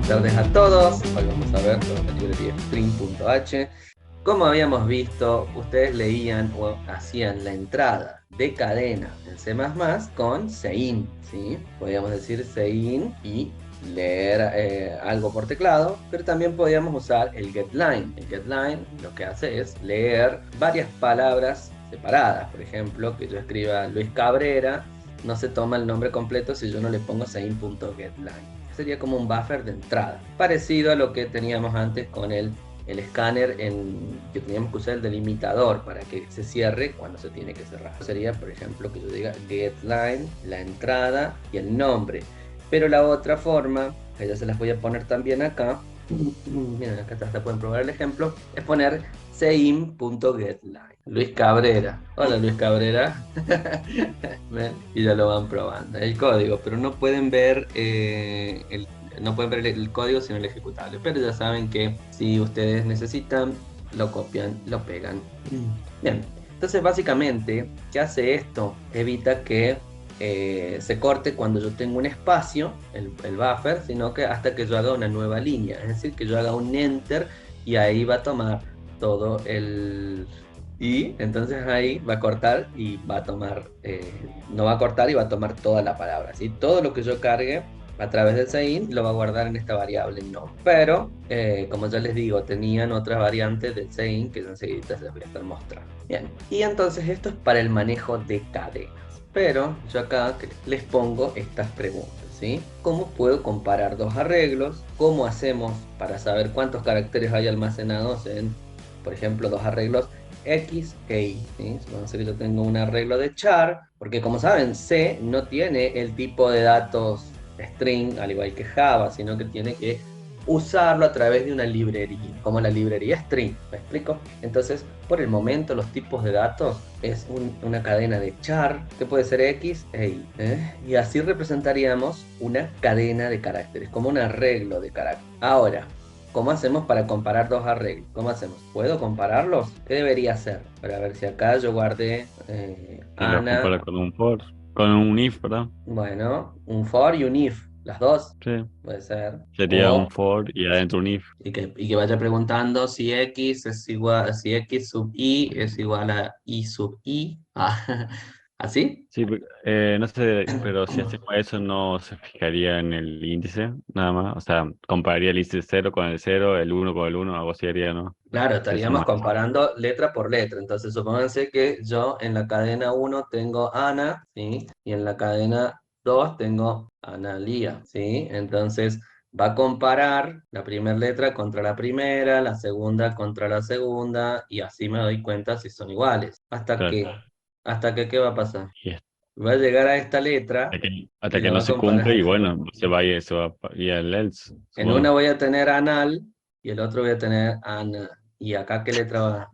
Buenas tardes a todos. Hoy vamos a ver sobre la librería String.h. Como habíamos visto, ustedes leían o hacían la entrada de cadena en C++ con Sein, ¿sí? Podíamos decir Sein y leer algo por teclado, pero también podíamos usar el getLine. El getLine lo que hace es leer varias palabras separadas. Por ejemplo, que yo escriba Luis Cabrera, no se toma el nombre completo si yo no le pongo sein.getLine. Sería como un buffer de entrada, parecido a lo que teníamos antes con el escáner que teníamos que usar el delimitador para que se cierre cuando se tiene que cerrar. Sería, por ejemplo, que yo diga getLine, la entrada y el nombre. Pero la otra forma, que ya se las voy a poner también acá, miren, acá hasta pueden probar el ejemplo, es poner sein.getLine. Luis Cabrera. Hola Luis Cabrera. ¿Ven? Y ya lo van probando. El código, pero no pueden ver no pueden ver el código sino el ejecutable. Pero ya saben que si ustedes necesitan, lo copian, lo pegan. Bien. Entonces básicamente, ¿qué hace esto? Evita que se corte cuando yo tengo un espacio, el buffer, sino que hasta que yo haga una nueva línea. Es decir, que yo haga un enter y ahí va a tomar todo y entonces ahí va a cortar y va a tomar, no va a cortar y va a tomar toda la palabra, ¿sí? Todo lo que yo cargue a través del sein lo va a guardar en esta variable no. Pero, como ya les digo, tenían otras variantes del sein que enseguida les voy a estar mostrando. Bien, y entonces esto es para el manejo de cadenas. Pero yo acá les pongo estas preguntas, ¿sí? ¿Cómo puedo comparar dos arreglos? ¿Cómo hacemos para saber cuántos caracteres hay almacenados en, por ejemplo, dos arreglos X e Y? ¿Sí? Vamos a decir que yo tengo un arreglo de char, porque como saben, C no tiene el tipo de datos string, al igual que Java, sino que tiene que usarlo a través de una librería, como la librería string, ¿me explico? Entonces, por el momento, los tipos de datos es una cadena de char, que puede ser X e Y, y así representaríamos una cadena de caracteres, como un arreglo de caracteres. Ahora, ¿cómo hacemos para comparar dos arreglos? ¿Cómo hacemos? ¿Puedo compararlos? ¿Qué debería hacer? Para ver si acá yo guardé Y los Ana. compara con un for, con un if, ¿verdad? Bueno, un for y un if, las dos, Sí. puede ser. Sería un O for y adentro un if. y que vaya preguntando si X es igual, si X sub Y es igual a Y sub Y. Ah, ¿así? Sí, no sé, pero si hacemos eso no se fijaría en el índice, nada más. O sea, compararía el índice cero con el cero, el uno con el uno, algo así haría, ¿no? Claro, Si estaríamos hacemos eso. comparando letra por letra. Entonces, supónganse que yo en la cadena uno tengo Ana, ¿sí? Y en la cadena 2 tengo Analía, ¿sí? Entonces, va a comparar la primera letra contra la primera, la segunda contra la segunda, y así me doy cuenta si son iguales. Claro. Hasta que, ¿qué va a pasar? Y Va a llegar a esta letra y hasta que la no va a se cumple comparar. y bueno, se va a ir al else, En una supongo. voy a tener Anal y el otro voy a tener Ana. ¿Y acá qué letra va?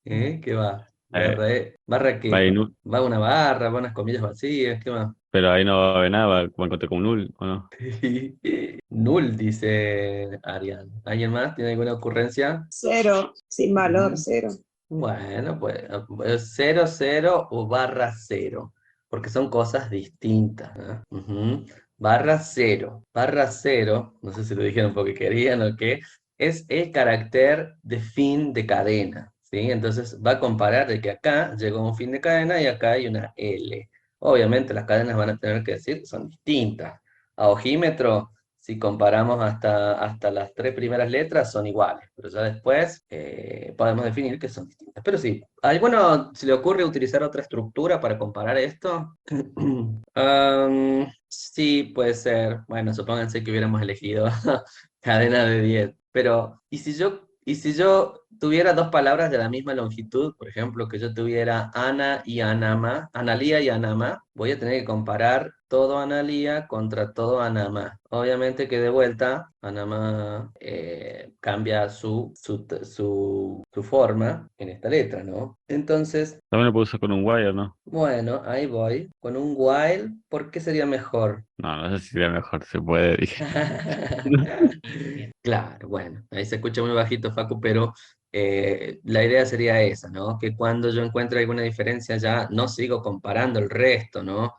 ¿Qué va? Eh, ¿Barra va qué? en Va una barra, va unas comillas vacías, ¿qué va? pero ahí no va a haber nada, va a encontrar como un null, ¿o no? Null, dice Arián. ¿Alguien más tiene alguna ocurrencia? Cero, sin valor, Ujú. cero. Bueno, pues 0, 0 o barra cero, porque son cosas distintas, ¿no? Ujú. Barra cero, no sé si lo dijeron porque querían o qué, es el carácter de fin de cadena, ¿sí? Entonces va a comparar de que acá llegó un fin de cadena y acá hay una L. Obviamente las cadenas van a tener que decir que son distintas. A ojímetro, si comparamos hasta las tres primeras letras, son iguales, pero ya después podemos definir que son distintas. Pero sí, ¿a alguno se le ocurre utilizar otra estructura para comparar esto? Sí, puede ser. Bueno, supónganse que hubiéramos elegido cadena de 10. Pero, ¿y si yo tuviera dos palabras de la misma longitud? Por ejemplo, que yo tuviera Ana y Anama, Analía y Anama, voy a tener que comparar todo Analía contra todo Anama. Obviamente que de vuelta, Anama cambia su forma en esta letra, ¿no? Entonces, También lo puedo usar con un wire, ¿no? bueno, ahí voy. Con un while, ¿por qué sería mejor? No, no sé si sería mejor, se puede, dije. Claro, bueno, ahí se escucha muy bajito, Facu, pero la idea sería esa, ¿no? Que cuando yo encuentre alguna diferencia ya no sigo comparando el resto, ¿no?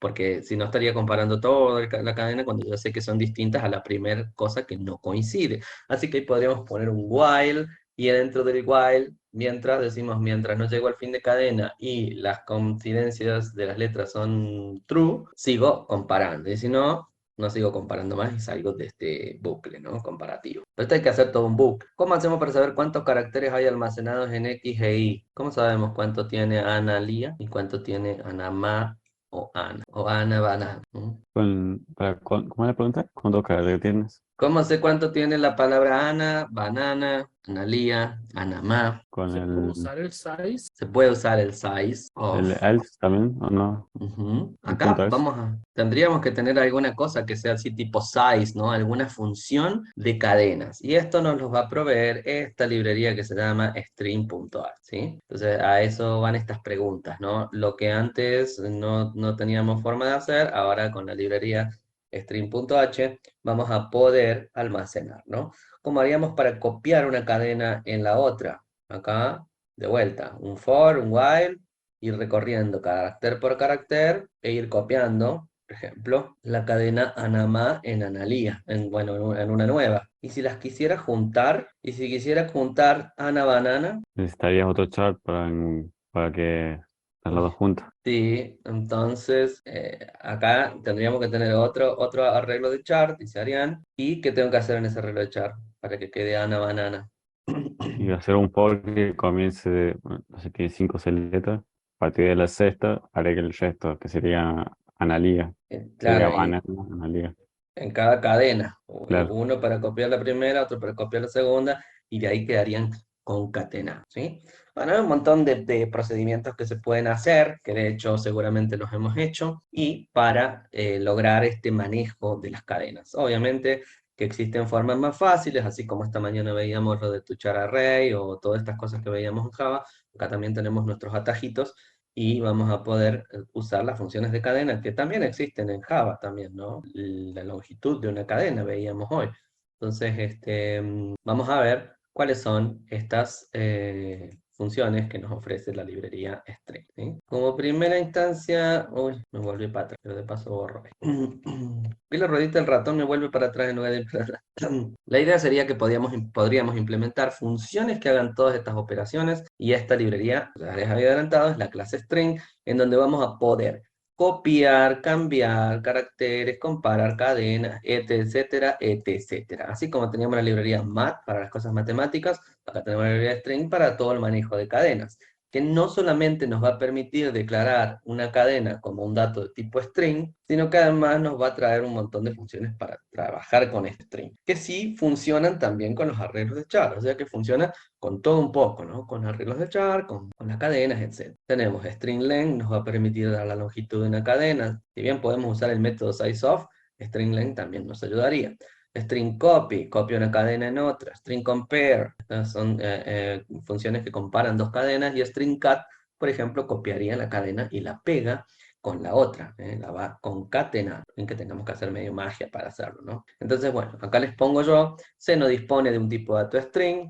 porque si no estaría comparando toda la cadena cuando yo sé que son distintas a la primera cosa que no coincide. Así que ahí podríamos poner un while, y dentro del while, mientras decimos, mientras no llego al fin de cadena y las coincidencias de las letras son true, sigo comparando, y si no, no sigo comparando más y salgo de este bucle, ¿no? Comparativo. Pero esto hay que hacer todo un bucle. ¿Cómo hacemos para saber cuántos caracteres hay almacenados en X e Y? ¿Cómo sabemos cuánto tiene Analía y cuánto tiene Anamá o Ana? O Ana Banana. ¿Cómo es la pregunta? ¿Cuántos caracteres tienes? ¿Cómo sé cuánto tiene la palabra Ana, banana, Analía, Anamá? Con ¿Se puede usar el size? Se puede usar el size el of. else también, ¿o no? Ujú. El Acá punto es. tendríamos que tener alguna cosa que sea así tipo size, ¿no? Alguna función de cadenas. Y esto nos los va a proveer esta librería que se llama string.h, ¿sí? Entonces a eso van estas preguntas, ¿no? Lo que antes no teníamos forma de hacer, ahora con la librería string.h vamos a poder almacenar, ¿no? ¿Cómo haríamos para copiar una cadena en la otra? Acá, de vuelta, un for, un while, ir recorriendo carácter por carácter e ir copiando, por ejemplo, la cadena Anamá en Analía, bueno, en una nueva. Y si las quisiera juntar, y si quisiera juntar Ana Banana, Necesitarías otro chart para que las dos juntas. sí, entonces acá tendríamos que tener otro arreglo de chart, dice Arián, y ¿qué tengo que hacer en ese arreglo de chart para que quede Ana Banana? Y hacer un for que comience, bueno, no sé, tiene 5 letras. A partir de la sexta, haré que el resto, que sería Analía. Sería Claro, y banana, Analía. en cada cadena. Claro. Uno para copiar la primera, otro para copiar la segunda, y de ahí quedarían concatenados, ¿sí? Bueno, hay un montón de procedimientos que se pueden hacer, que de hecho seguramente los hemos hecho, y para lograr este manejo de las cadenas. Obviamente que existen formas más fáciles, así como esta mañana veíamos lo de tuchar array o todas estas cosas que veíamos en Java, acá también tenemos nuestros atajitos y vamos a poder usar las funciones de cadena que también existen en Java también, ¿no? La longitud de una cadena veíamos hoy. Entonces, vamos a ver cuáles son estas funciones que nos ofrece la librería String, ¿sí? Como primera instancia, uy, me volví para atrás, pero de paso borro. Vi la ruedita del ratón, me vuelve para atrás en lugar de ir para atrás. La idea sería que podríamos implementar funciones que hagan todas estas operaciones, y esta librería, ya les había adelantado, es la clase string, en donde vamos a poder copiar, cambiar caracteres, comparar cadenas, etcétera, etcétera. Así como teníamos la librería mat para las cosas matemáticas, acá tenemos la librería string para todo el manejo de cadenas, que no solamente nos va a permitir declarar una cadena como un dato de tipo string, sino que además nos va a traer un montón de funciones para trabajar con este string, que sí funcionan también con los arreglos de char, o sea que funciona con todo un poco, ¿no? Con arreglos de char, con las cadenas, etc. Tenemos string length, nos va a permitir dar la longitud de una cadena. Si bien podemos usar el método sizeOf, string length también nos ayudaría. String copy, copia una cadena en otra. String compare, estas son funciones que comparan dos cadenas. Y string cut, por ejemplo, copiaría la cadena y la pega con la otra, la va a concatenar, en que tengamos que hacer medio magia para hacerlo, ¿no? Entonces, bueno, acá les pongo yo, se no dispone de un tipo de dato string,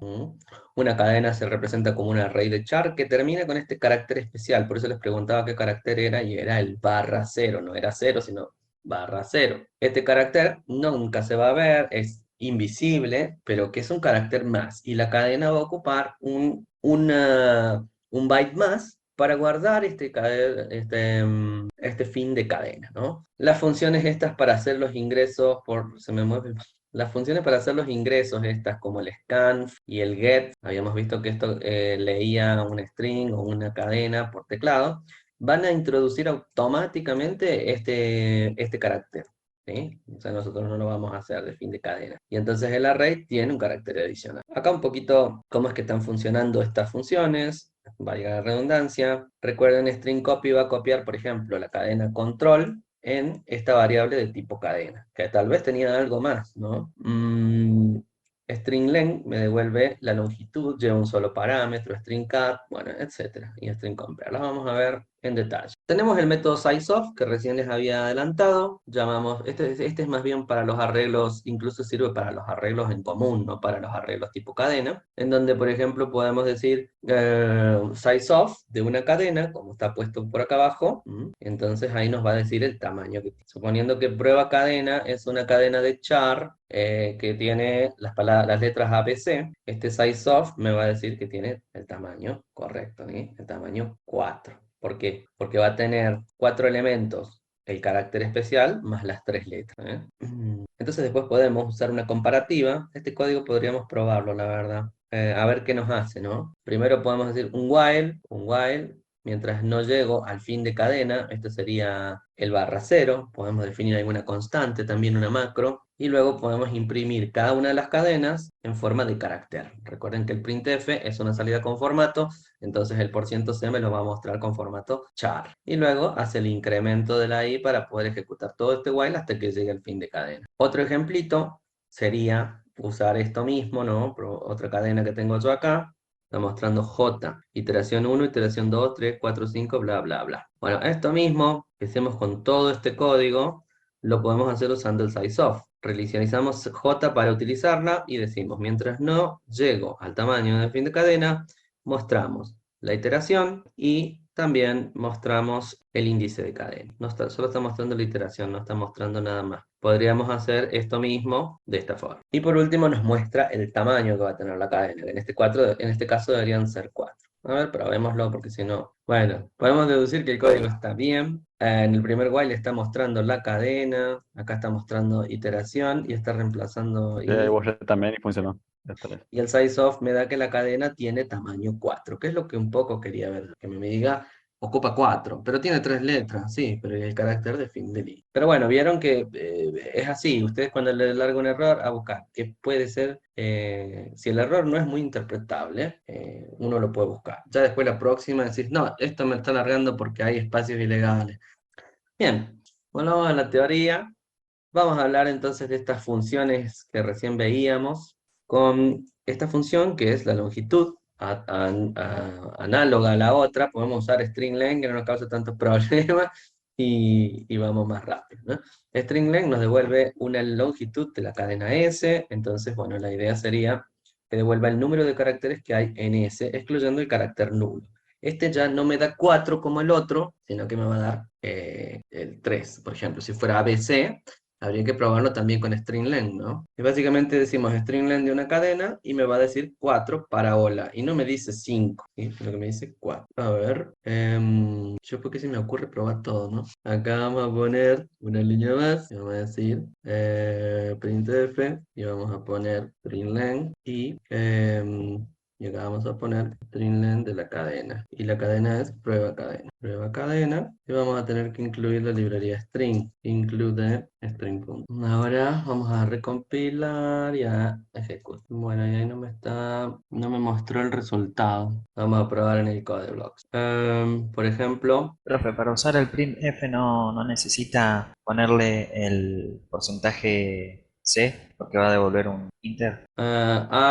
una cadena se representa como un array de char que termina con este carácter especial, por eso les preguntaba qué carácter era, y era el _0, no era 0, sino _0. Este carácter nunca se va a ver, es invisible, pero que es un carácter más, y la cadena va a ocupar un byte más para guardar este fin de cadena, ¿no? Las funciones estas para hacer los ingresos las funciones para hacer los ingresos estas, como el scanf y el get, habíamos visto que esto leía un string o una cadena por teclado, van a introducir automáticamente este carácter, ¿sí? O sea, nosotros no lo vamos a hacer de fin de cadena. Y entonces el array tiene un carácter adicional. Acá un poquito cómo es que están funcionando estas funciones, valga la redundancia. Recuerden, string copy va a copiar, por ejemplo, la cadena control en esta variable de tipo cadena, que tal vez tenía algo más, ¿no? String length me devuelve la longitud, lleva un solo parámetro, string cut, bueno, etcétera, y string compare. Las vamos a ver en detalle. Tenemos el método sizeof que recién les había adelantado. Llamamos, este es más bien para los arreglos, incluso sirve para los arreglos en común, no para los arreglos tipo cadena, en donde, por ejemplo, podemos decir sizeof de una cadena, como está puesto por acá abajo. Entonces ahí nos va a decir el tamaño que tiene. Suponiendo que prueba cadena es una cadena de char que tiene las letras ABC, este sizeof me va a decir que tiene el tamaño correcto, ¿sí? El tamaño 4. ¿Por qué? Porque va a tener 4 elementos, el carácter especial más las 3 letras, ¿eh? Entonces después podemos usar una comparativa. Este código podríamos probarlo, la verdad. A ver qué nos hace, ¿no? Primero podemos decir un while, mientras no llego al fin de cadena, esto sería el /0, podemos definir alguna constante, también una macro, y luego podemos imprimir cada una de las cadenas en forma de carácter. Recuerden que el printf es una salida con formato, entonces el %c me lo va a mostrar con formato char. Y luego hace el incremento de la i para poder ejecutar todo este while hasta que llegue al fin de cadena. Otro ejemplito sería usar esto mismo, ¿no? Otra cadena que tengo yo acá. Está mostrando J, iteración 1, iteración 2, 3, 4, 5, bla, bla, bla. Bueno, esto mismo que hacemos con todo este código, lo podemos hacer usando el sizeof. Reinicializamos J para utilizarla y decimos, mientras no llego al tamaño de fin de cadena, mostramos la iteración y también mostramos el índice de cadena. Solo está mostrando la iteración, no está mostrando nada más. Podríamos hacer esto mismo de esta forma. Y por último nos muestra el tamaño que va a tener la cadena. En este caso deberían ser 4. A ver, probémoslo porque si no... Bueno, podemos deducir que el código está bien. En el primer while está mostrando la cadena. Acá está mostrando iteración y está reemplazando... Borré también y funcionó. Ya está. Y el sizeof me da que la cadena tiene tamaño 4, que es lo que un poco quería ver, que me diga, ocupa 4, pero tiene 3 letras, sí, pero el carácter de fin de línea. Pero bueno, vieron que es así, ustedes cuando le largan un error, a buscar, que puede ser, si el error no es muy interpretable, uno lo puede buscar. Ya después la próxima decís, no, esto me está largando porque hay espacios ilegales. Bien, bueno, vamos a la teoría. Vamos a hablar entonces de estas funciones que recién veíamos, con esta función que es la longitud, análoga a la otra. Podemos usar string len, que no nos causa tantos problemas, y vamos más rápido, ¿no? String len nos devuelve una longitud de la cadena S, entonces, bueno, la idea sería que devuelva el número de caracteres que hay en S, excluyendo el carácter nulo. Este ya no me da 4 como el otro, sino que me va a dar el 3. Por ejemplo, si fuera ABC, habría que probarlo también con string len, ¿no? Y básicamente decimos string len de una cadena y me va a decir 4 para hola. Y no me dice 5, ¿sí? Sino que me dice 4. A ver, yo porque se me ocurre probar todo, ¿no? Acá vamos a poner una línea más y vamos a decir printf y vamos a poner string len y acá vamos a poner string len de la cadena. Y la cadena es prueba cadena. Prueba cadena. Y vamos a tener que incluir la librería string. Include string. Ahora vamos a recompilar y a ejecutar. Bueno, y ahí no me mostró el resultado. Vamos a probar en el code blocks. Por ejemplo. Profe, para usar el printf no necesita ponerle el porcentaje C, porque va a devolver un inter.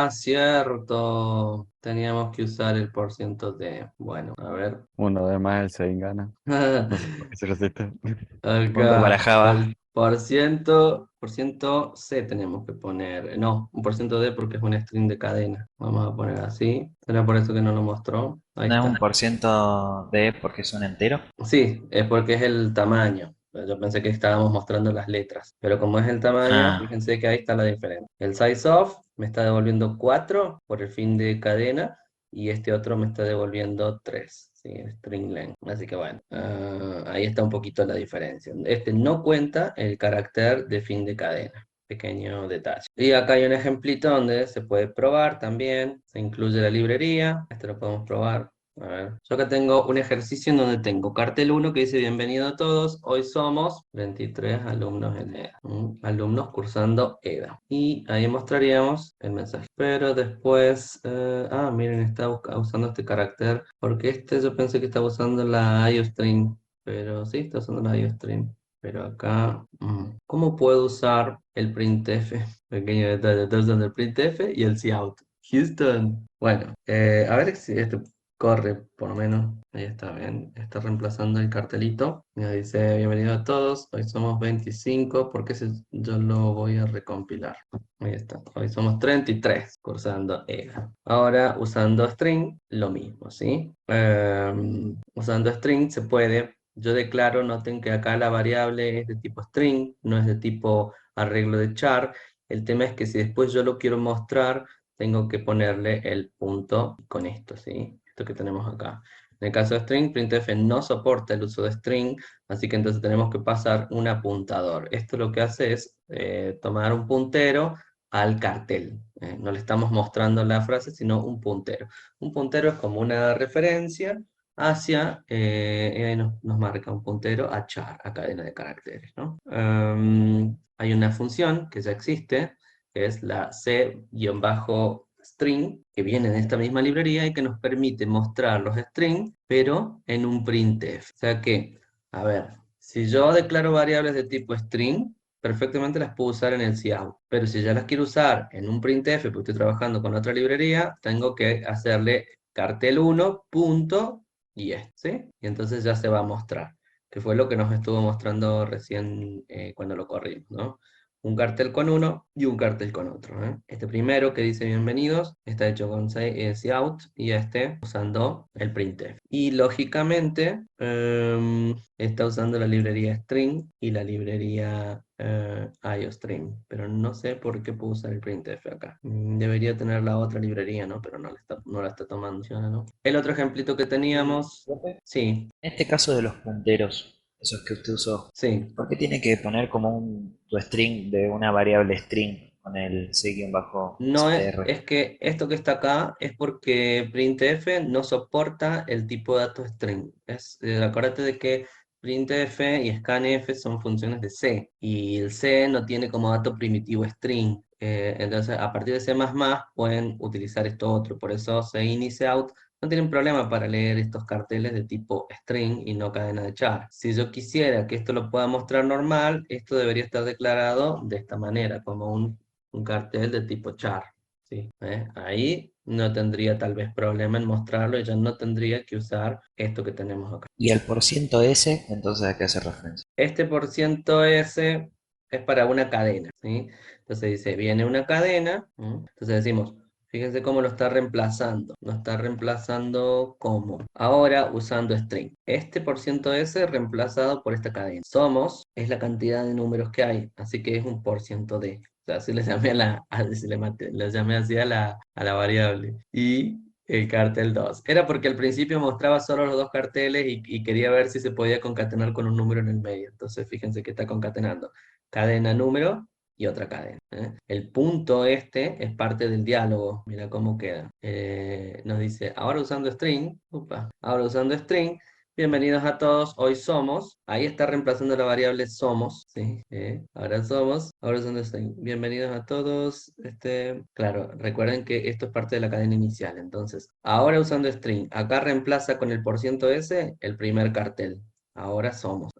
Cierto. Teníamos que usar el %d. Bueno, a ver. Uno de más el 6 gana. No sé por qué se resiste. Punto para Acá, Java. por ciento C tenemos que poner, no, un %d porque es un string de cadena. Vamos a poner así. ¿Será por eso que no lo mostró? Ahí No es está. un % de porque es un entero. Sí, es porque es el tamaño. Yo pensé que estábamos mostrando las letras, pero como es el tamaño, Ah, fíjense que ahí está la diferencia. El sizeof me está devolviendo 4 por el fin de cadena y este otro me está devolviendo 3. Sí, string len. Así que bueno, ahí está un poquito la diferencia. Este no cuenta el carácter de fin de cadena. Pequeño detalle. Y acá hay un ejemplito donde se puede probar también. Se incluye la librería. Este lo podemos probar. A ver, yo acá tengo un ejercicio en donde tengo cartel 1 que dice bienvenido a todos, hoy somos 23 alumnos en EDA, alumnos cursando EDA. Y ahí mostraríamos el mensaje. Pero después, miren, está usando este carácter, porque yo pensé que estaba usando la IOStream, pero sí, está usando la IOStream. Pero acá, ¿cómo puedo usar el printf? Pequeño detalle, está usando el printf y el cout. Houston. Bueno, a ver si corre por lo menos. Ahí está bien. Está reemplazando el cartelito. Y nos dice, bienvenido a todos. Hoy somos 25 porque yo lo voy a recompilar. Ahí está. Hoy somos 33 cursando EGA. Ahora usando string, lo mismo, ¿sí? Usando string se puede. Yo declaro, noten que acá la variable es de tipo string, no es de tipo arreglo de char. El tema es que si después yo lo quiero mostrar, tengo que ponerle el punto con esto, ¿sí? Esto que tenemos acá. En el caso de string, printf no soporta el uso de string, así que entonces tenemos que pasar un apuntador. Esto lo que hace es tomar un puntero al cartel. No le estamos mostrando la frase, sino un puntero. Un puntero es como una referencia hacia, y ahí nos marca un puntero a char, a cadena de caracteres, ¿no? Hay una función que ya existe, que es la c-string, que viene de esta misma librería y que nos permite mostrar los strings, pero en un printf. O sea que, a ver, si yo declaro variables de tipo string, perfectamente las puedo usar en el cout, pero si ya las quiero usar en un printf, porque estoy trabajando con otra librería, tengo que hacerle cartel 1 punto y esto, ¿sí? Y entonces ya se va a mostrar, que fue lo que nos estuvo mostrando recién cuando lo corrimos, ¿no? Un cartel con uno y un cartel con otro, ¿eh? Este primero que dice bienvenidos está hecho con cout y este usando el printf. Y lógicamente está usando la librería string y la librería iostream, pero no sé por qué puedo usar el printf acá. Debería tener la otra librería, ¿no? Pero no la está tomando, ¿no? El otro ejemplito que teníamos, Profe, sí, en este caso de los punteros, esos que usted usó, sí. ¿por qué tiene que poner como tu string de una variable string con el No c-str? es que esto que está acá es porque printf no soporta el tipo de dato string. Acuérdate de que printf y scanf son funciones de C y el C no tiene como dato primitivo string. Entonces, a partir de C++ pueden utilizar esto otro. Por eso cin y cout no tienen problema para leer estos carteles de tipo string y no cadena de char. Si yo quisiera que esto lo pueda mostrar normal, esto debería estar declarado de esta manera, como un cartel de tipo char, ¿sí? Ahí no tendría tal vez problema en mostrarlo y ya no tendría que usar esto que tenemos acá. Y el %s, entonces, ¿a qué hace referencia? Este %s es para una cadena, ¿sí? Entonces dice, viene una cadena, ¿m? Entonces decimos, fíjense cómo lo está reemplazando. Lo está reemplazando como. Ahora usando string. Este %s reemplazado por esta cadena. Somos es la cantidad de números que hay, así que es un %d. O sea, así le llamé le llamé así a la variable. Y el cartel 2. Era porque al principio mostraba solo los dos carteles y quería ver si se podía concatenar con un número en el medio. Entonces fíjense que está concatenando cadena, número y otra cadena. El punto este es parte del diálogo. Mira cómo queda. Nos dice, ahora usando string, bienvenidos a todos, hoy somos. Ahí está reemplazando la variable somos, ¿sí? Ahora somos, ahora usando string. Bienvenidos a todos. Claro, recuerden que esto es parte de la cadena inicial. Entonces, ahora usando string, acá reemplaza con el %s el primer cartel. Ahora somos.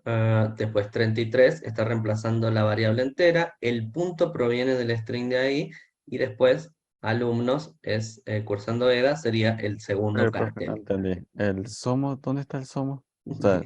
Después 33 está reemplazando la variable entera. El punto proviene del string de ahí. Y después alumnos es cursando EDA sería el segundo Profe, no cartel. entendí. ¿El somos? ¿Dónde está el somos? O sea,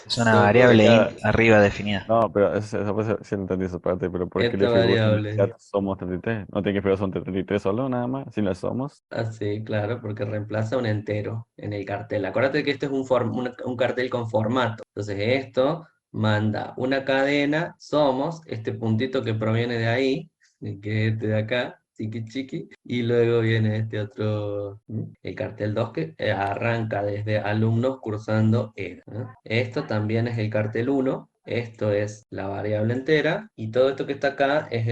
Es una Somos variable int cada... arriba definida. No, pero esa parte sí entendí esa parte, pero ¿por qué le esta figura en el variable. chat somos 33? No tiene que esperar son 33 solo, nada más, si no es somos. Así, claro, porque reemplaza un entero en el cartel. Acuérdate que esto es un cartel con formato. Entonces esto manda una cadena, somos, este puntito que proviene de ahí, que es este de acá, chiqui chiqui, y luego viene este otro, el cartel 2 que arranca desde alumnos cursando EDA, ¿no? Esto también es el cartel 1. Esto es la variable entera y todo esto que está acá es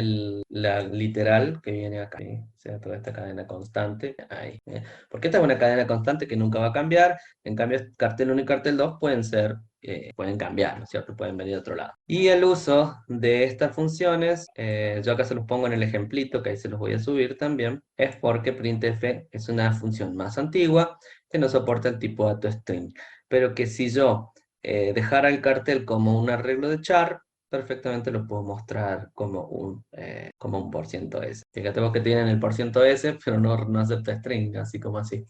la literal que viene acá, ¿sí? O sea, toda esta cadena constante ahí, ¿eh? Porque esta es una cadena constante que nunca va a cambiar. En cambio, cartel 1 y cartel 2 pueden cambiar, ¿no es cierto? Pueden venir de otro lado. Y el uso de estas funciones, yo acá se los pongo en el ejemplito, que ahí se los voy a subir también, es porque printf es una función más antigua que no soporta el tipo de dato string. Pero que si yo dejara el cartel como un arreglo de char, perfectamente lo puedo mostrar como un porciento S. Fíjate vos que tienen el porciento S, pero no acepta string, así como así.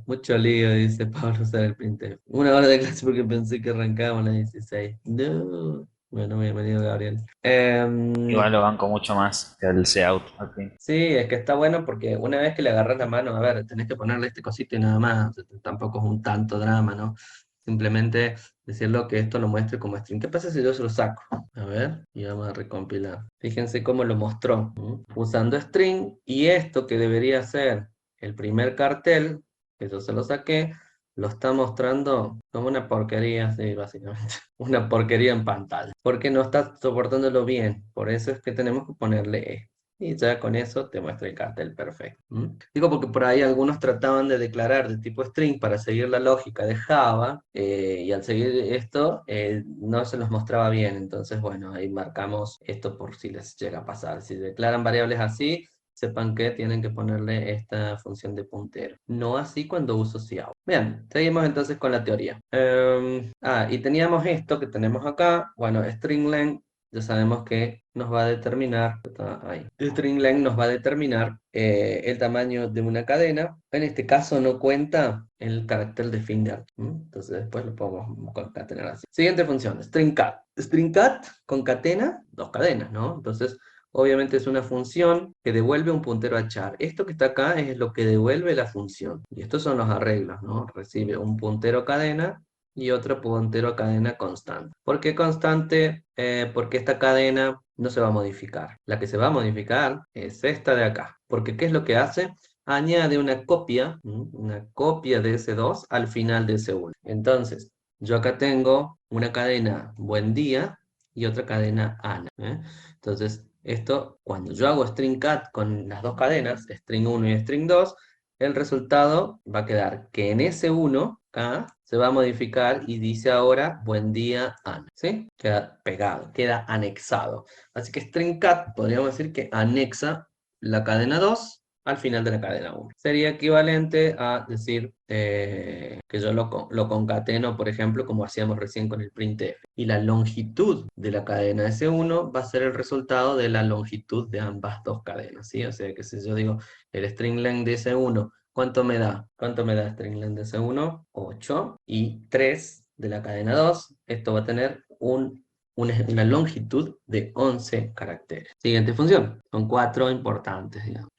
Mucho lío, dice Pablo, usar el printf. Una hora de clase porque pensé que arrancábamos a las 16. No. Bueno, bienvenido, Gabriel. Igual lo banco mucho más que el cout al fin. Sí, es que está bueno porque una vez que le agarras la mano, a ver, tenés que ponerle este cosito y nada más, o sea, tampoco es un tanto drama, ¿no? Simplemente decirlo que esto lo muestre como string. ¿Qué pasa si yo se lo saco? A ver, y vamos a recompilar. Fíjense cómo lo mostró, ¿m? Usando string, y esto que debería ser el primer cartel, que yo se lo saqué, lo está mostrando como una porquería, sí, básicamente. Una porquería en pantalla. Porque no está soportándolo bien. Por eso es que tenemos que ponerle esto. Y ya con eso te muestra el cartel perfecto. ¿M? Digo porque por ahí algunos trataban de declarar de tipo string para seguir la lógica de Java, y al seguir esto no se los mostraba bien. Entonces, bueno, ahí marcamos esto por si les llega a pasar. Si declaran variables así, sepan que tienen que ponerle esta función de puntero. No así cuando uso cout. Bien, seguimos entonces con la teoría. Y teníamos esto que tenemos acá. Bueno, string length ya sabemos que nos va a determinar, está ahí. El string length nos va a determinar el tamaño de una cadena. En este caso no cuenta el carácter de fin de archivo. Entonces después lo podemos concatenar así. Siguiente función, string cat. String cat concatena dos cadenas, ¿no? Entonces, obviamente es una función que devuelve un puntero a char. Esto que está acá es lo que devuelve la función. Y estos son los arreglos, ¿no? Recibe un puntero cadena y otro puntero a cadena constante. ¿Por qué constante? Porque esta cadena no se va a modificar. La que se va a modificar es esta de acá. Porque ¿qué es lo que hace? Añade una copia de S2 al final de S1. Entonces, yo acá tengo una cadena buen día y otra cadena Ana. Entonces, esto, cuando yo hago string cat con las dos cadenas, string 1 y string 2, el resultado va a quedar que en S1 acá se va a modificar y dice ahora buen día Ana, ¿sí? Queda pegado, queda anexado. Así que string cat podríamos decir que anexa la cadena 2 al final de la cadena 1. Sería equivalente a decir que yo lo concateno, por ejemplo, como hacíamos recién con el printf. Y la longitud de la cadena S1 va a ser el resultado de la longitud de ambas dos cadenas, ¿sí? O sea que si yo digo el string length de S1, ¿cuánto me da? ¿Cuánto me da string length de S1? 8 y 3 de la cadena 2. Esto va a tener una longitud de 11 caracteres. Siguiente función. Son 4 importantes, digamos.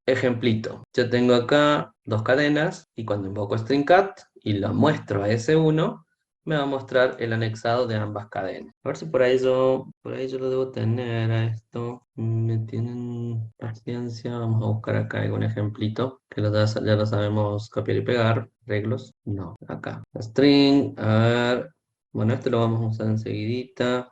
Ejemplito. Yo tengo acá dos cadenas y cuando invoco string cat y lo muestro a S1, me va a mostrar el anexado de ambas cadenas. A ver si por ahí yo lo debo tener a esto. Me tienen paciencia. Vamos a buscar acá algún ejemplito que ya lo sabemos copiar y pegar. Reglos. No, acá. String, a ver. Bueno, este lo vamos a usar enseguidita.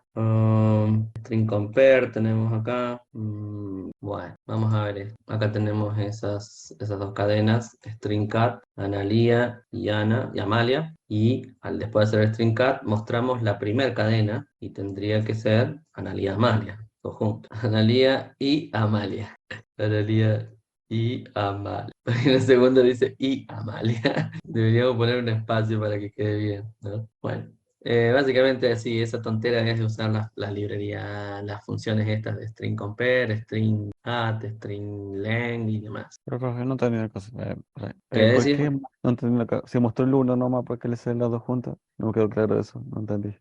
String compare tenemos acá. Bueno, vamos a ver esto. Acá tenemos esas dos cadenas, string cat, Analia y Ana y Amalia. Y después de hacer string cat, mostramos la primera cadena y tendría que ser Analia Amalia. Todo junto. Analia y Amalia. Analia y Amalia. En el segundo dice y Amalia. Deberíamos poner un espacio para que quede bien, ¿no? Bueno. Básicamente sí, esa tontera es de usar las librerías, las funciones estas de string compare, string at, string len y demás. Pero profe, no entendí una cosa. ¿Qué ¿Por decir? qué? No entendí una cosa. Se mostró el uno nomás, ¿por qué le salen las dos juntas? No me quedó claro eso, no entendí.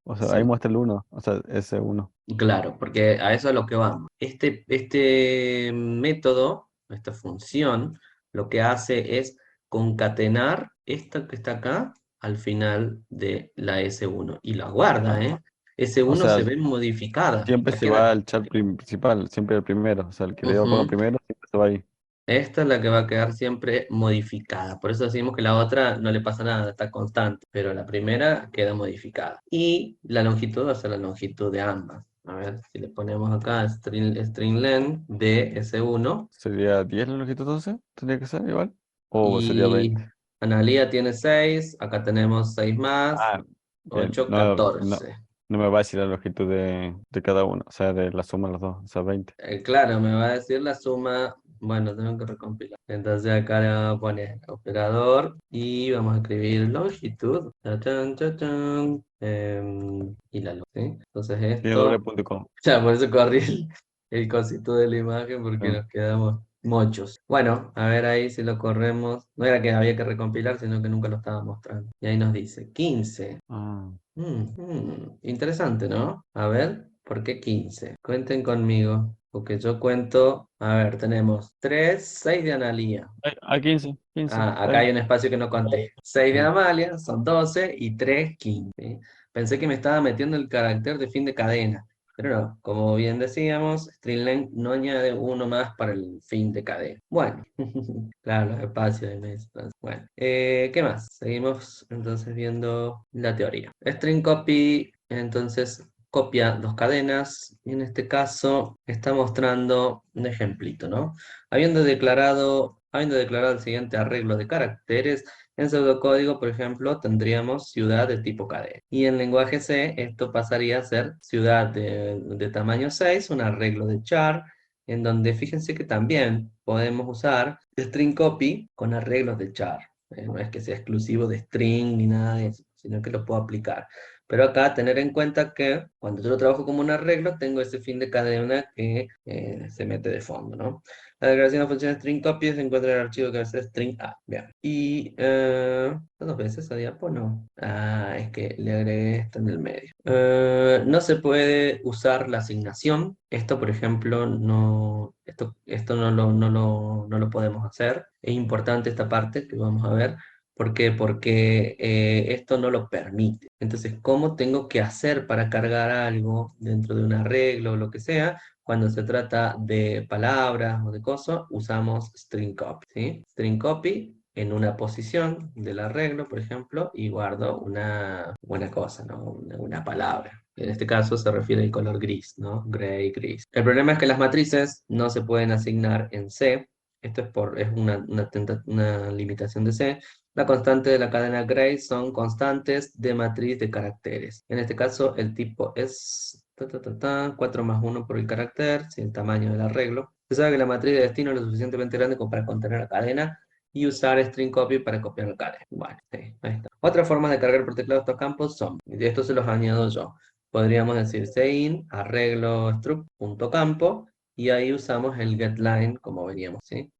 O sea, ahí Sí, muestra el uno, o sea, ese uno. claro, porque a eso es a lo que vamos. Este método, esta función, lo que hace es concatenar esta que está acá al final de la S1 y la guarda, ¿eh? O S1 sea, se ve modificada. siempre Ya se va queda. al chat principal, siempre el primero. O sea, el que le dio ponga Ujú. primero, siempre se va ahí. Esta es la que va a quedar siempre modificada. Por eso decimos que la otra no le pasa nada, está constante, pero la primera queda modificada. Y la longitud va a ser la longitud de ambas. A ver, si le ponemos acá string len de S1 ¿Sería 10 la longitud entonces? ¿Tendría que ser igual? ¿O sería y 20? Analía tiene 6, acá tenemos 6 más, Ah, bien. 8, No, no, 14. no me va a decir la longitud de cada uno. O sea, de la suma de los dos. O sea, 20. Claro, me va a decir la suma Bueno, tengo que recompilar. Entonces acá le vamos a poner operador y vamos a escribir longitud. Tachán, tachán, y la luz, ¿sí? Entonces Tiene esto, doble punto com. ya por eso corrí el cosito de la imagen porque Ah, nos quedamos mochos. Bueno, a ver ahí si lo corremos. No era que había que recompilar, sino que nunca lo estaba mostrando. Y ahí nos dice 15. ah. Interesante, ¿no? A ver, ¿por qué 15? Cuenten conmigo, porque yo cuento, a ver, tenemos 3, 6 de Analía. A 15, 15, Ah, está acá hay bien. un espacio que no conté. 6 de Ah, Amalia, son 12 y 3, 15. ¿Sí? Pensé que me estaba metiendo el carácter de fin de cadena, pero no, como bien decíamos, Stringlen no añade uno más para el fin de cadena. Bueno, claro, los espacios de mes. Bueno, ¿qué más? Seguimos entonces viendo la teoría. String copy, entonces copia dos cadenas y en este caso está mostrando un ejemplito, ¿no? Habiendo declarado el siguiente arreglo de caracteres, en pseudocódigo, por ejemplo, tendríamos ciudad de tipo cadena. Y en lenguaje C, esto pasaría a ser ciudad de tamaño 6, un arreglo de char, en donde fíjense que también podemos usar string copy con arreglos de char. No es que sea exclusivo de string ni nada de eso, sino que lo puedo aplicar. Pero acá tener en cuenta que cuando yo lo trabajo como un arreglo, tengo ese fin de cadena que se mete de fondo, ¿no? La declaración de función string copy se encuentra en el archivo que es string A. Bien. Y ¿dos veces a diapo? No. Ah, es que le agregué esto en el medio. No se puede usar la asignación. Esto, por ejemplo, no, esto no lo podemos hacer. Es importante esta parte que vamos a ver. ¿Por qué? Porque esto no lo permite. Entonces, ¿cómo tengo que hacer para cargar algo dentro de un arreglo o lo que sea? Cuando se trata de palabras o de cosas, usamos string copy, ¿sí? String copy en una posición del arreglo, por ejemplo, y guardo una cosa, ¿no? Una palabra. En este caso se refiere al color gris, ¿no? Gray, gris. El problema es que las matrices no se pueden asignar en C. Esto es una limitación de C. La constante de la cadena Gray son constantes de matriz de caracteres. En este caso, el tipo es 4 más 1 por el carácter, sin el tamaño del arreglo. Se sabe que la matriz de destino es lo suficientemente grande como para contener la cadena y usar string copy para copiar la cadena. Bueno, sí, ahí está. Otras formas de cargar por teclado estos campos son, y de estos se los añado yo. Podríamos decir cin, arreglo struct.campo, y ahí usamos el getLine como veníamos, ¿sí?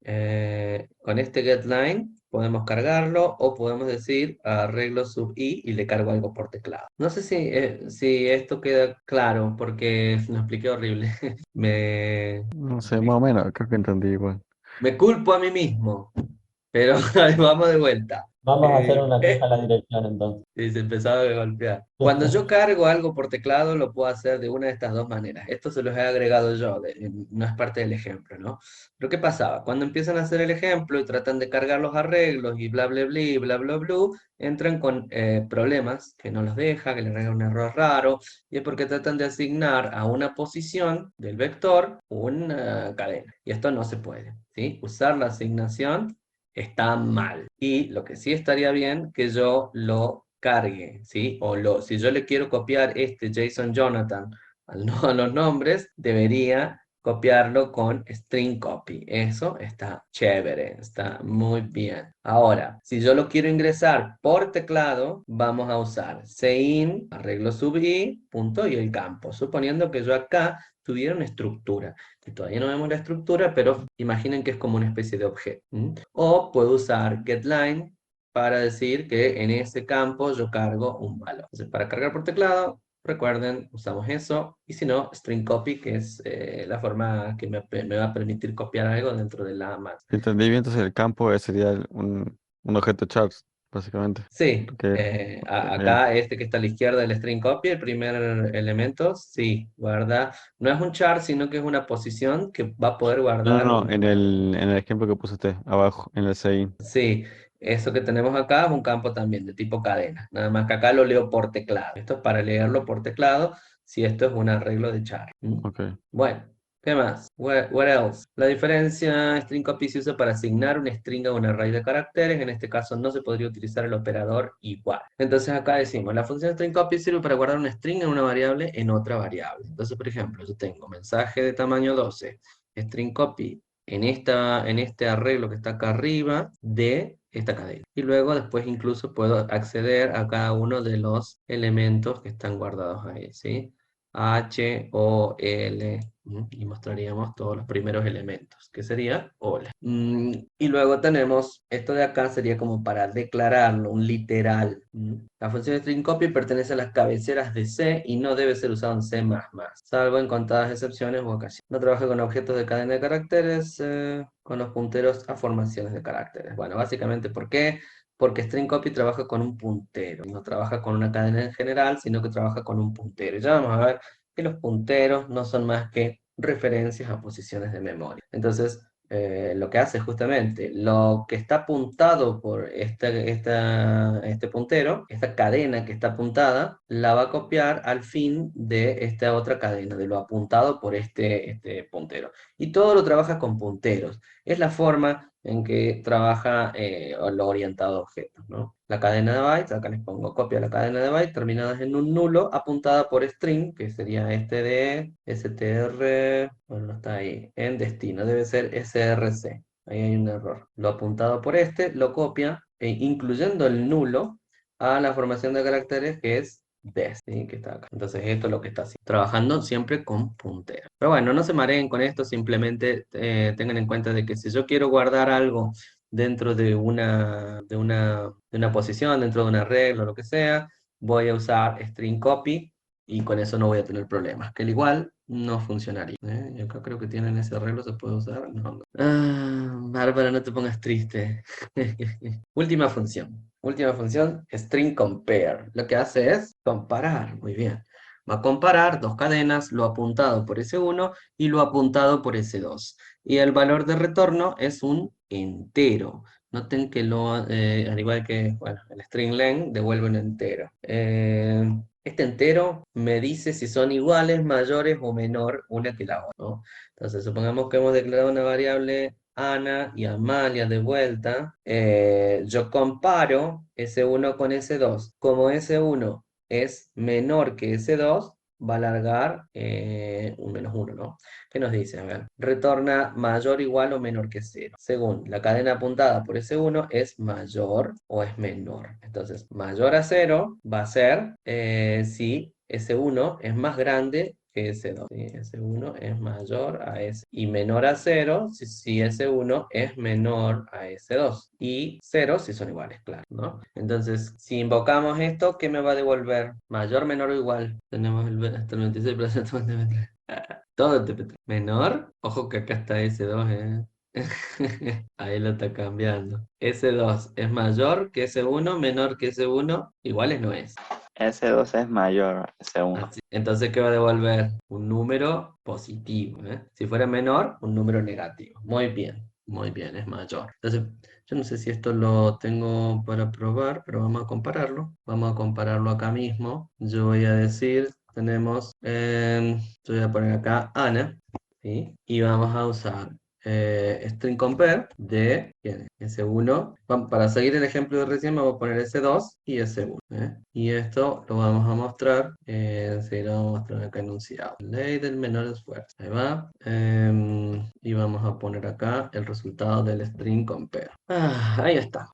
Con este getLine podemos cargarlo o podemos decir arreglo sub i y le cargo algo por teclado. No sé si esto queda claro porque lo expliqué horrible. Me, no sé, más o menos, creo que entendí igual. me culpo a mí mismo, pero vamos de vuelta. Vamos a hacer Eh, una queja a la dirección entonces. Y se empezaba a golpear. Cuando yo cargo algo por teclado, lo puedo hacer de una de estas dos maneras. Esto se los he agregado yo, no es parte del ejemplo, ¿no? Pero ¿qué pasaba? Cuando empiezan a hacer el ejemplo y tratan de cargar los arreglos y bla, bla, bla, y bla, bla, bla, entran con problemas que no los deja, que le agregan un error raro, y es porque tratan de asignar a una posición del vector una cadena. Y esto no se puede, ¿sí? Usar la asignación está mal. Y lo que sí estaría bien que yo lo cargue, ¿sí? Si yo le quiero copiar este Jason Jonathan a los nombres, debería copiarlo con string copy. Eso está chévere, está muy bien. Ahora, si yo lo quiero ingresar por teclado, vamos a usar cin, arreglo sub i, punto y el campo, suponiendo que yo acá tuviera una estructura que todavía no vemos la estructura, pero imaginen que es como una especie de objeto. O puedo usar getLine para decir que en ese campo yo cargo un valor. Entonces, para cargar por teclado, recuerden, usamos eso. Y si no, string copy, que es la forma que me va a permitir copiar algo dentro de la más. Si entendí bien, entonces el campo sería un objeto char, básicamente. Sí, Porque, ok. acá este que está a la izquierda del string copy, el primer elemento, sí, guarda. No es un char, sino que es una posición que va a poder No, guardar no, no, un. en el ejemplo que puse usted, abajo, en el CI. Sí, eso que tenemos acá es un campo también de tipo cadena. Nada más que acá lo leo por teclado. Esto es para leerlo por teclado, si esto es un arreglo de char. Ok. Bueno, ¿qué más? What else? La diferencia string copy se usa para asignar una string a una array de caracteres. En este caso no se podría utilizar el operador igual. Entonces acá decimos, la función string copy sirve para guardar una string en una variable en otra variable. Entonces, por ejemplo, yo tengo mensaje de tamaño 12, string copy en este arreglo que está acá arriba de esta cadena. Y luego después incluso puedo acceder a cada uno de los elementos que están guardados ahí, ¿sí? H, O, L, y mostraríamos todos los primeros elementos, que sería OLE. Y luego tenemos, esto de acá sería como para declararlo, un literal. La función string copy pertenece a las cabeceras de C y no debe ser usado en C++, salvo en contadas excepciones u ocasiones. No trabaja con objetos de cadena de caracteres, con los punteros a formaciones de caracteres. Bueno, básicamente, ¿por qué? Porque string copy trabaja con un puntero, no trabaja con una cadena en general, sino que trabaja con un puntero. Ya vamos a ver que los punteros no son más que referencias a posiciones de memoria. Entonces, lo que hace justamente, lo que está apuntado por este puntero, esta cadena que está apuntada, la va a copiar al fin de esta otra cadena, de lo apuntado por este puntero. Y todo lo trabaja con punteros. Es la forma en que trabaja lo orientado a objetos, ¿no? La cadena de bytes, acá les pongo copia de la cadena de bytes, terminadas en un nulo, apuntada por string, que sería std, str, bueno, no está ahí, en destino, debe ser src, ahí hay un error. Lo apuntado por lo copia, incluyendo el nulo, a la formación de caracteres que es des, ¿sí? Que está acá. Entonces esto es lo que está haciendo, trabajando siempre con punteros. Pero bueno, no se mareen con esto, simplemente tengan en cuenta de que si yo quiero guardar algo dentro de una posición, dentro de un arreglo, lo que sea, voy a usar string copy y con eso no voy a tener problemas, que al igual no funcionaría. Yo acá creo que tienen ese arreglo, ¿se puede usar? No, no. Bárbara, no te pongas triste. Última función, string compare. Lo que hace es comparar, muy bien. Va a comparar dos cadenas, lo apuntado por S1 y lo apuntado por S2. Y el valor de retorno es un entero. Noten que al igual que bueno, el string len, devuelve un entero. Este entero me dice si son iguales, mayores o menor una que la otra, ¿no? Entonces, supongamos que hemos declarado una variable Ana y Amalia de vuelta. Yo comparo S1 con S2. Como S1 es menor que S2, va a alargar un -1, ¿no? ¿Qué nos dice? A ver, retorna mayor, igual o menor que 0. Según la cadena apuntada por S1, es mayor o es menor. Entonces, mayor a 0 va a ser si S1 es más grande que S2. ¿Sí? S1 es mayor a S. Y menor a 0 si S1 es menor a S2. Y 0 si son iguales, claro, ¿no? Entonces, si invocamos esto, ¿qué me va a devolver? Mayor, menor o igual. Tenemos hasta el 26% de TP3. Todo TP3. Menor, ojo que acá está S2, Ahí lo está cambiando. S2 es mayor que S1, menor que S1, iguales no es. S2 es mayor a S1. Entonces, ¿qué va a devolver? Un número positivo, ¿eh? Si fuera menor, un número negativo. Muy bien, es mayor. Entonces, yo no sé si esto lo tengo para probar, pero vamos a compararlo. Vamos a compararlo acá mismo. Yo voy a decir, yo voy a poner acá Ana, ¿sí? Y vamos a usar string compare de S1. Para seguir el ejemplo de recién, vamos a poner S2 y S1. Y esto lo vamos a mostrar, sí, lo vamos a mostrar acá enunciado. Ley del menor esfuerzo. Ahí va. Y vamos a poner acá el resultado del string compare. Ahí está.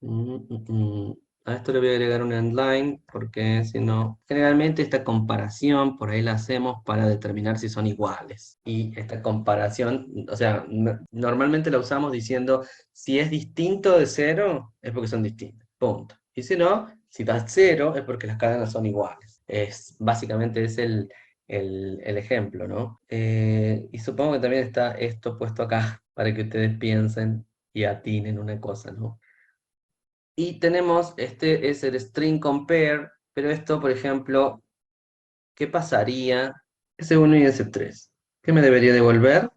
A esto le voy a agregar un endline porque si no, generalmente esta comparación por ahí la hacemos para determinar si son iguales. Y esta comparación, o sea, normalmente la usamos diciendo si es distinto de 0 es porque son distintos. Punto. Y si no, si da 0 es porque las cadenas son iguales. Básicamente es el ejemplo, ¿no? Y supongo que también está esto puesto acá para que ustedes piensen y atinen una cosa, ¿no? Y tenemos, este es el string compare, pero esto, por ejemplo, ¿qué pasaría? S1 y S3. ¿Qué me debería devolver?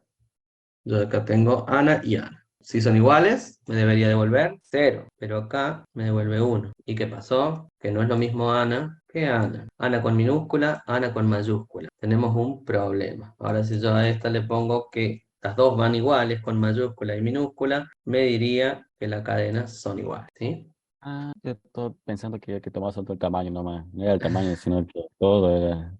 Yo acá tengo Ana y Ana. Si son iguales, me debería devolver 0, pero acá me devuelve 1. ¿Y qué pasó? Que no es lo mismo Ana que Ana. Ana con minúscula, Ana con mayúscula. Tenemos un problema. Ahora si yo a esta le pongo que las dos van iguales con mayúscula y minúscula, me diría que las cadenas son iguales, ¿sí? Yo estoy pensando que tomabas otro tamaño nomás. No era el tamaño, sino que todo era.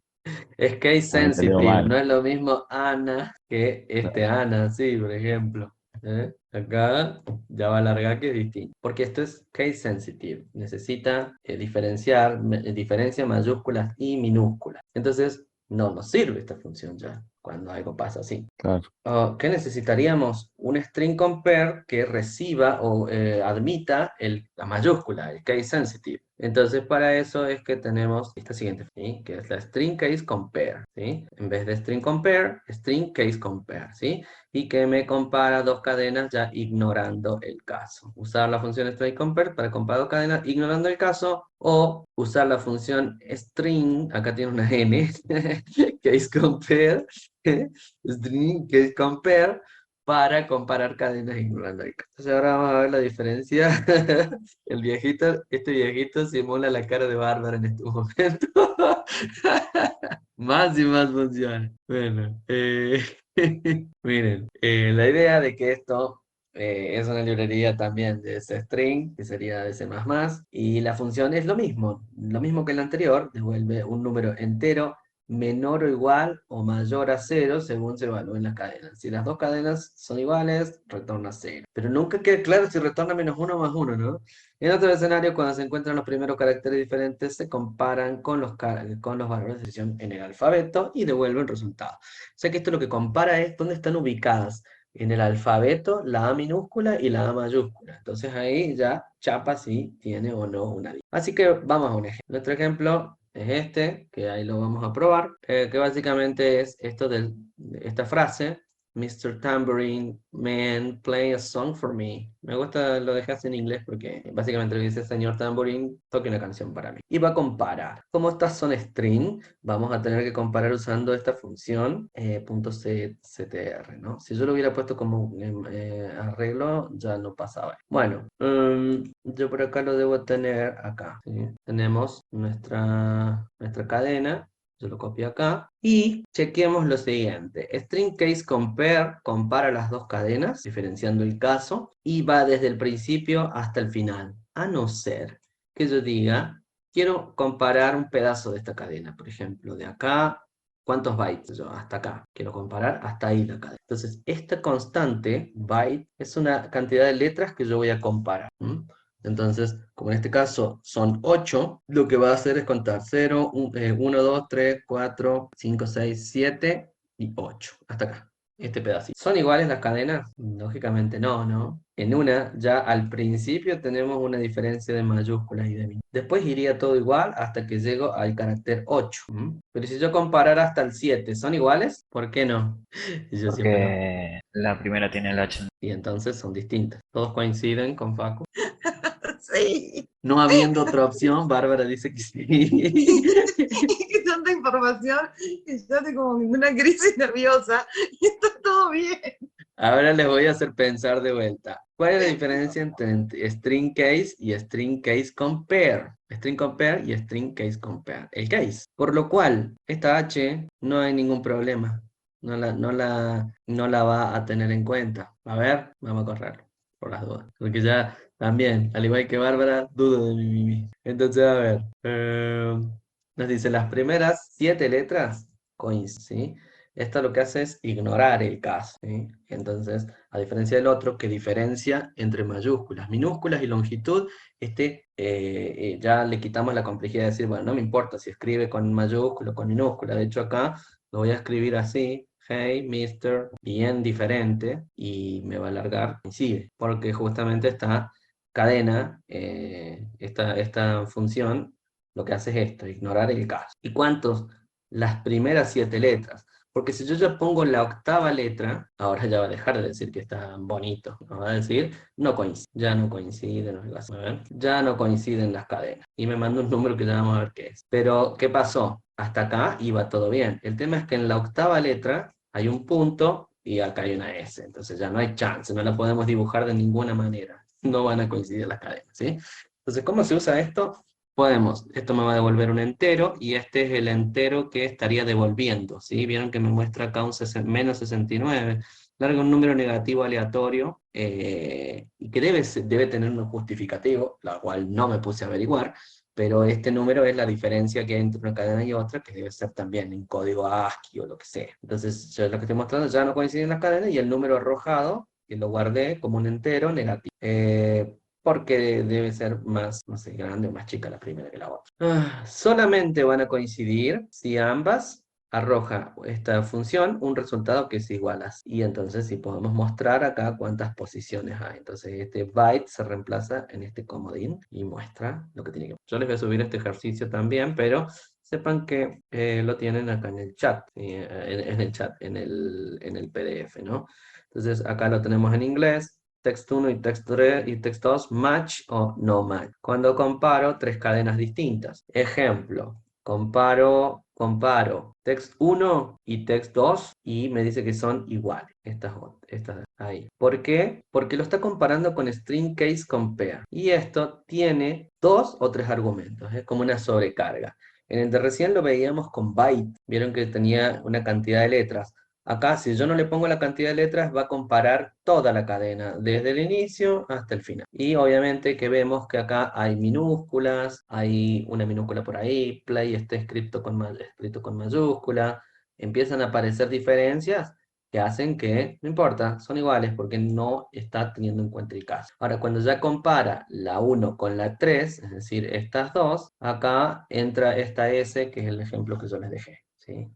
Es case Me entendió sensitive, no mal. es lo mismo Ana que No, Ana, sí, por ejemplo. Acá ya va a alargar que es distinto. Porque esto es case sensitive. Necesita diferenciar, diferencia mayúsculas y minúsculas. Entonces, no nos sirve esta función ya, cuando algo pasa así. Claro. ¿Qué necesitaríamos? Un string compare que reciba o admita la mayúscula, el case sensitive. Entonces, para eso es que tenemos esta siguiente, ¿sí? Que es la string case compare, ¿sí? En vez de string compare, string case compare, ¿sí? Y que me compara dos cadenas ya ignorando el caso. Usar la función string compare para comparar dos cadenas ignorando el caso, o usar la función string, acá tiene una n, case compare, string case compare, para comparar cadenas ignorando el caso. Entonces ahora vamos a ver la diferencia. Este viejito simula la cara de Bárbara en este momento. Más y más funciona. Bueno, miren, la idea de que esto es una librería también de string, que sería de C++, y la función es lo mismo que la anterior, devuelve un número entero menor o igual o mayor a 0 según se evalúen las cadenas. Si las dos cadenas son iguales, retorna 0. Pero nunca queda claro si retorna -1 o +1, ¿no? En otro escenario, cuando se encuentran los primeros caracteres diferentes, se comparan con los valores de decisión en el alfabeto y devuelven resultados. O sea que esto lo que compara es dónde están ubicadas en el alfabeto la A minúscula y la A mayúscula. Entonces ahí ya chapa si tiene o no una D. Así que vamos a un ejemplo. Nuestro ejemplo es este, que ahí lo vamos a probar, que básicamente es esta frase: Mr. Tambourine Man, play a song for me. Me gusta, lo dejaste en inglés porque básicamente lo que dice: señor Tambourine, toque una canción para mí. Y va a comparar. Como estas son string, vamos a tener que comparar usando esta función .ctr, ¿no? Si yo lo hubiera puesto como arreglo, ya no pasaba. Bueno, yo por acá lo debo tener acá, ¿sí? Tenemos nuestra cadena. Yo lo copio acá y chequeemos lo siguiente. String case compare compara las dos cadenas, diferenciando el caso, y va desde el principio hasta el final. A no ser que yo diga, quiero comparar un pedazo de esta cadena, por ejemplo, de acá, ¿cuántos bytes? Yo hasta acá, quiero comparar hasta ahí la cadena. Entonces, esta constante, byte, es una cantidad de letras que yo voy a comparar. Entonces, como en este caso son 8, lo que va a hacer es contar 0, 1, 2, 3, 4, 5, 6, 7 y 8. Hasta acá, este pedacito. ¿Son iguales las cadenas? Lógicamente no, ¿no? En una, ya al principio tenemos una diferencia de mayúsculas y de minúsculas. Después iría todo igual hasta que llego al carácter 8. Pero si yo comparara hasta el 7, ¿son iguales? ¿Por qué no? Y yo siempre no. Porque la primera tiene el H. Y entonces son distintas. Todos coinciden con Facu. Sí. No habiendo otra opción, Bárbara dice que sí. Que tanta información que yo tengo como una crisis nerviosa y está todo bien. Ahora les voy a hacer pensar de vuelta. ¿Cuál es la diferencia entre string case y string case compare? String compare y string case compare. El case. Por lo cual, esta H no hay ningún problema. No la va a tener en cuenta. A ver, vamos a correrlo, por las dudas. Porque ya también, al igual que Bárbara, dudo de mí mismo. Entonces, a ver. Nos dice las primeras 7 letras coinciden, ¿sí? Esto lo que hace es ignorar el caso, ¿sí? Entonces, a diferencia del otro, que diferencia entre mayúsculas, minúsculas y longitud, ya le quitamos la complejidad de decir, bueno, no me importa si escribe con mayúscula o con minúscula. De hecho, acá lo voy a escribir así: hey, Mr., bien diferente, y me va a alargar, coincide, porque justamente esta cadena, esta función, lo que hace es esto: ignorar el caso. ¿Y cuántos? Las primeras 7 letras. Porque si yo ya pongo la octava letra, ahora ya va a dejar de decir que está bonito. Va a decir, no coincide, ya no coinciden, ya no coinciden las cadenas. Y me manda un número que ya vamos a ver qué es. Pero, ¿qué pasó? Hasta acá iba todo bien. El tema es que en la octava letra hay un punto y acá hay una S. Entonces ya no hay chance, no la podemos dibujar de ninguna manera. No van a coincidir las cadenas, ¿sí? Entonces, ¿cómo se usa esto? Esto me va a devolver un entero, y este es el entero que estaría devolviendo, ¿sí? Vieron que me muestra acá un menos 69, larga un número negativo aleatorio, y que debe tener un justificativo, la cual no me puse a averiguar, pero este número es la diferencia que hay entre una cadena y otra, que debe ser también en código ASCII o lo que sea. Entonces, yo lo que estoy mostrando ya no coinciden las cadenas, y el número arrojado que lo guardé como un entero negativo. Porque debe ser más, no sé, grande o más chica la primera que la otra. Solamente van a coincidir si ambas arroja esta función un resultado que es igual a. Y entonces sí podemos mostrar acá cuántas posiciones hay. Entonces este byte se reemplaza en este comodín y muestra lo que tiene que. Yo les voy a subir este ejercicio también, pero sepan que lo tienen acá en el chat, en el chat, en el PDF, ¿no? Entonces acá lo tenemos en inglés. Text 1 y text 3 y text 2 match o no match. Cuando comparo tres cadenas distintas. Ejemplo, comparo text 1 y text 2 y me dice que son iguales. Estas ahí. ¿Por qué? Porque lo está comparando con string case compare. Y esto tiene 2 o 3 argumentos. Es como una sobrecarga. En el de recién lo veíamos con byte. Vieron que tenía una cantidad de letras. Acá, si yo no le pongo la cantidad de letras, va a comparar toda la cadena, desde el inicio hasta el final. Y obviamente que vemos que acá hay minúsculas, hay una minúscula por ahí, play está escrito con mayúscula, empiezan a aparecer diferencias que hacen que, no importa, son iguales porque no está teniendo en cuenta el caso. Ahora, cuando ya compara la 1 con la 3, es decir, estas dos, acá entra esta S, que es el ejemplo que yo les dejé. ¿Sí?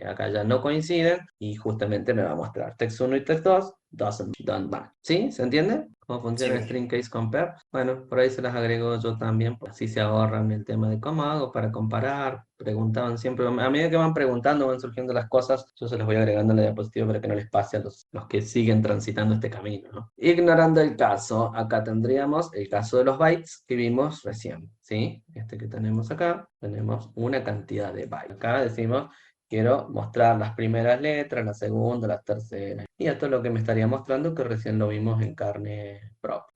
Acá ya no coinciden y justamente me va a mostrar text 1 y text 2 don't match. ¿Sí? ¿Se entiende? ¿Cómo funciona Sí. string case compare? Bueno, por ahí se las agrego yo también, pues así se ahorran el tema de cómo hago para comparar. Preguntaban siempre, a medida que van preguntando, van surgiendo las cosas, yo se las voy agregando en la diapositiva para que no les pase a los que siguen transitando este camino, ¿no? Ignorando el caso, acá tendríamos el caso de los bytes que vimos recién, ¿sí? Este que tenemos acá, tenemos una cantidad de bytes. Acá decimos, quiero mostrar las primeras letras, la segunda, la tercera. Y esto es lo que me estaría mostrando, que recién lo vimos en carne propia.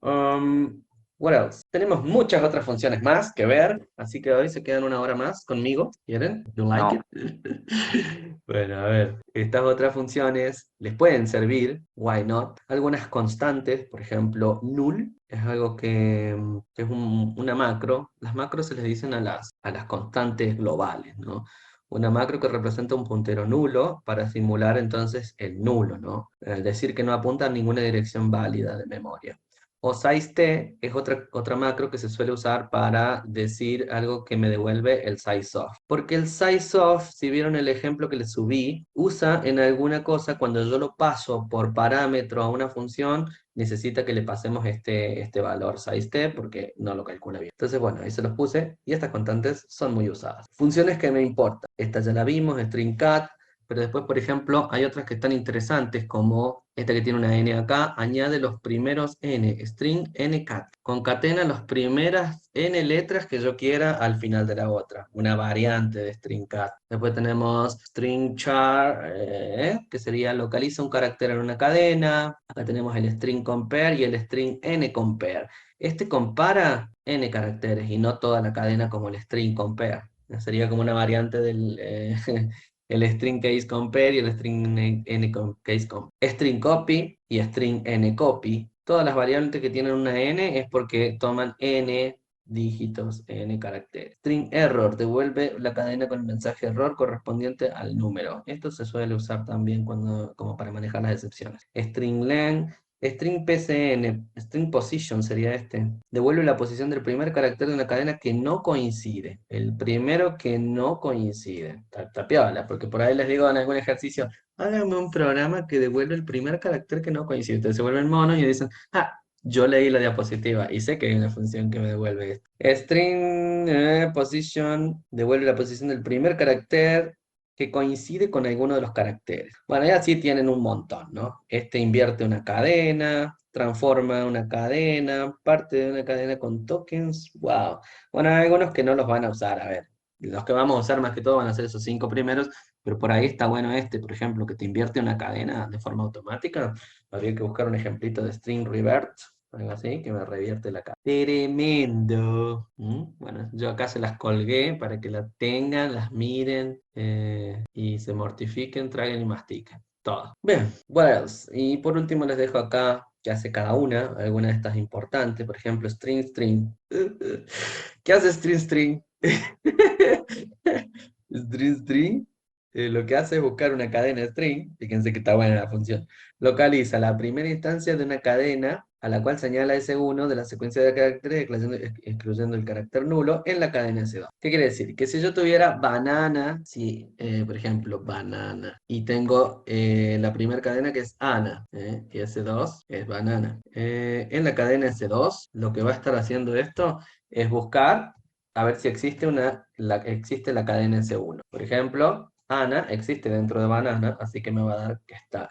What else? Tenemos muchas otras funciones más que ver, así que hoy se quedan una hora más conmigo. ¿Quieren? You like No. it? Bueno, a ver, estas otras funciones les pueden servir, why not? Algunas constantes, por ejemplo, null, es algo que es una macro. Las macros se les dicen a las constantes globales, ¿no? Una macro que representa un puntero nulo para simular entonces el nulo, ¿no? Es decir, que no apunta a ninguna dirección válida de memoria. O sizeT es otra macro que se suele usar para decir algo que me devuelve el sizeOf. Porque el sizeOf, si vieron el ejemplo que les subí, usa en alguna cosa cuando yo lo paso por parámetro a una función, necesita que le pasemos este valor sizeT porque no lo calcula bien. Entonces, bueno, ahí se los puse y estas constantes son muy usadas. Funciones que me importan. Esta ya la vimos, string cat, pero después, por ejemplo, hay otras que están interesantes, como esta que tiene una n acá, añade los primeros n, string ncat, concatena las primeras n letras que yo quiera al final de la otra, una variante de string cat. Después tenemos string char, que sería localiza un carácter en una cadena. Acá tenemos el string compare y el string ncompare. Este compara n caracteres y no toda la cadena como el string compare. Sería como una variante del... el string case compare y el string case compare. String copy y string ncopy. Todas las variantes que tienen una n es porque toman n dígitos, n caracteres. String error devuelve la cadena con el mensaje error correspondiente al número. Esto se suele usar también como para manejar las excepciones. String len. String PCN, string position sería este. Devuelve la posición del primer carácter de una cadena que no coincide. El primero que no coincide. Está piola, porque por ahí les digo en algún ejercicio, háganme un programa que devuelve el primer carácter que no coincide. Entonces se vuelven monos y dicen, yo leí la diapositiva y sé que hay una función que me devuelve esto. String position devuelve la posición del primer carácter que coincide con alguno de los caracteres. Bueno, ya sí tienen un montón, ¿no? Este invierte una cadena, transforma una cadena, parte de una cadena con tokens, wow. Bueno, hay algunos que no los van a usar, a ver. Los que vamos a usar más que todo van a ser esos 5 primeros, pero por ahí está bueno este, por ejemplo, que te invierte una cadena de forma automática. Habría que buscar un ejemplito de string revert, algo así, que me revierte la cadena. Tremendo. Bueno, yo acá se las colgué para que la tengan, las miren y se mortifiquen, traguen y mastiquen. Todo. Bien, what else? Y por último les dejo acá que hace cada una, alguna de estas importantes, por ejemplo, string string. ¿Qué hace string string? String string lo que hace es buscar una cadena string, fíjense que está buena la función, localiza la primera instancia de una cadena a la cual señala S1 de la secuencia de caracteres, excluyendo el carácter nulo, en la cadena S2. ¿Qué quiere decir? Que si yo tuviera banana, si, por ejemplo, banana, y tengo la primera cadena que es Ana, y S2 es banana. En la cadena S2, lo que va a estar haciendo esto es buscar a ver si existe existe la cadena S1. Por ejemplo, Ana existe dentro de banana, así que me va a dar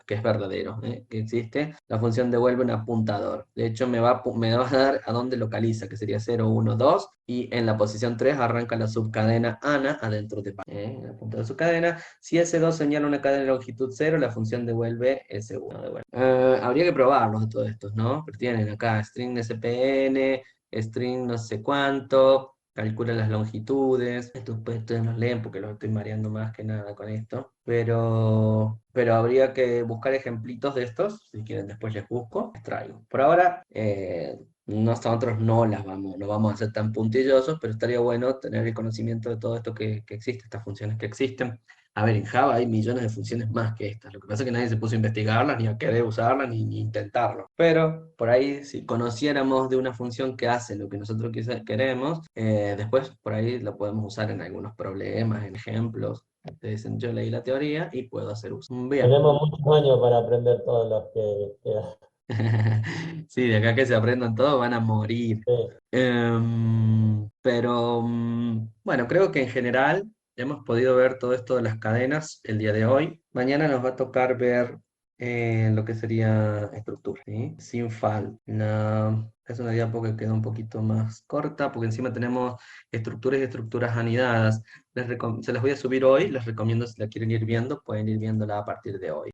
que es verdadero, que existe. La función devuelve un apuntador. De hecho, me va a dar a dónde localiza, que sería 0, 1, 2, y en la posición 3 arranca la subcadena Ana adentro de en el punto de su cadena. Si S2 señala una cadena de longitud 0, la función devuelve S1. Habría que probarlos de todos estos, ¿no? Pero tienen acá string SPN, string no sé cuánto, calcula las longitudes. Estos pues ustedes los leen porque los estoy mareando más que nada con esto. Pero habría que buscar ejemplitos de estos. Si quieren después les busco, les traigo. Por ahora, nosotros no vamos a ser tan puntillosos, pero estaría bueno tener el conocimiento de todo esto que existe, estas funciones que existen. A ver, en Java hay millones de funciones más que estas. Lo que pasa es que nadie se puso a investigarlas, ni a querer usarlas, ni intentarlo. Pero por ahí, si conociéramos de una función que hace lo que nosotros queremos, después por ahí lo podemos usar en algunos problemas, en ejemplos. Ustedes dicen, yo leí la teoría y puedo hacer uso. Bien. Tenemos muchos años para aprender todos los que quedan. Sí, de acá que se aprendan todo van a morir. Sí. Pero bueno, creo que en general hemos podido ver todo esto de las cadenas el día de hoy. Mañana nos va a tocar ver lo que sería estructura, ¿sí? Sin falta. Es una diapo que queda un poquito más corta porque encima tenemos estructuras y estructuras anidadas. Se las voy a subir hoy, les recomiendo si la quieren ir viendo, pueden ir viéndola a partir de hoy.